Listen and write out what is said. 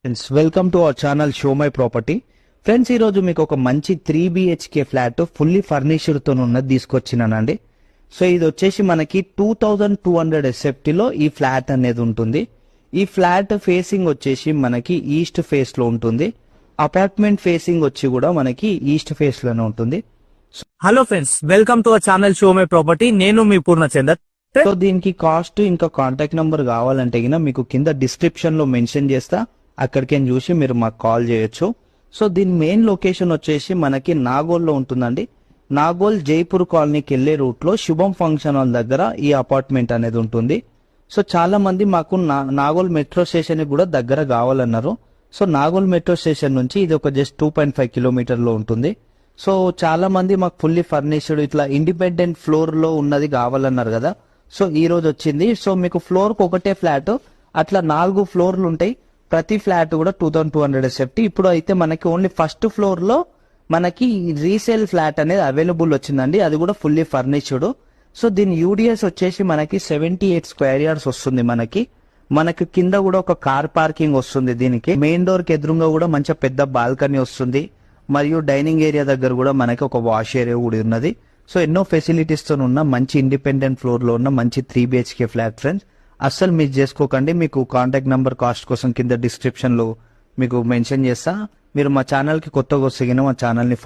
Friends welcome to our channel show my property. Friends ఈ రోజు మీకు ఒక మంచి 3 BHK ఫ్లాట్ ఫుల్లీ ఫర్నిష్డ్ తో ఉన్నది తీసుకొచ్చినానండి. సో ఇది వచ్చేసి మనకి 2200 SFT లో ఈ ఫ్లాట్ అనేది ఉంటుంది. ఈ ఫ్లాట్ ఫేసింగ్ వచ్చేసి మనకి ఈస్ట్ ఫేస్ లో ఉంటుంది. అపార్ట్మెంట్ ఫేసింగ్ వచ్చి కూడా మనకి ఈస్ట్ ఫేస్ లోనే ఉంటుంది. Hello friends, welcome to our channel show my property. నేను మీ పూర్ణచందర్. సో దీనికి కాస్ట్ ఇంకా కాంటాక్ట్ నంబర్ కావాలంటే గిన మీకు కింద డిస్క్రిప్షన్ లో మెన్షన్ చేస్తా, అక్కడికి చూసి మీరు మాకు కాల్ చేయొచ్చు. సో దీని మెయిన్ లొకేషన్ వచ్చేసి మనకి నాగోల్ లో ఉంటుందండి. నాగోల్ జైపూర్ కాలనీకి వెళ్లే రూట్ లో శుభం ఫంక్షన్ హాల్ దగ్గర ఈ అపార్ట్మెంట్ అనేది ఉంటుంది. సో చాలా మంది మాకు నాగోల్ మెట్రో స్టేషన్ కూడా దగ్గర కావాలన్నారు. సో నాగోల్ మెట్రో స్టేషన్ నుంచి ఇది ఒక జస్ట్ 2.5 కిలోమీటర్ లో ఉంటుంది. సో చాలా మంది మాకు ఫుల్లీ ఫర్నిష్డ్ ఇట్లా ఇండిపెండెంట్ ఫ్లోర్ లో ఉన్నది కావాలన్నారు కదా. సో ఈ రోజు వచ్చింది. సో మీకు ఫ్లోర్ కు ఒకటే ఫ్లాట్, అట్లా 4 ఫ్లోర్లు ఉంటాయి. ప్రతి ఫ్లాట్ కూడా 2200 SFT. ఇప్పుడు అయితే మనకి ఓన్లీ ఫస్ట్ ఫ్లోర్ లో మనకి రీసేల్ ఫ్లాట్ అనేది అవైలబుల్ వచ్చిందండి, అది కూడా ఫుల్లీ ఫర్నిష్డ్. సో దీని యూడిఎస్ వచ్చేసి మనకి 78 స్క్వేర్ యార్డ్స్ వస్తుంది. మనకి కింద కూడా ఒక కార్ పార్కింగ్ వస్తుంది. దీనికి మెయిన్ డోర్ కి ఎదురుగా కూడా మంచి పెద్ద బాల్కనీ వస్తుంది. మరియు డైనింగ్ ఏరియా దగ్గర కూడా మనకి ఒక వాష్ ఏరియా కూడా ఉన్నది. సో ఎన్నో ఫెసిలిటీస్ తో ఉన్న మంచి ఇండిపెండెంట్ ఫ్లోర్ లో ఉన్న మంచి 3 BHK ఫ్లాట్ ఫ్రెండ్స్. అస్సలు మిస్ చేసుకోకండి. మీకు కాంటాక్ట్ నంబర్ కాస్ట్ కోసం కింద డిస్క్రిప్షన్ లో మీకు మెన్షన్ చేస్తా. మీరు మా ఛానల్ కి కొత్తగా వస్తే మా ఛానల్ ని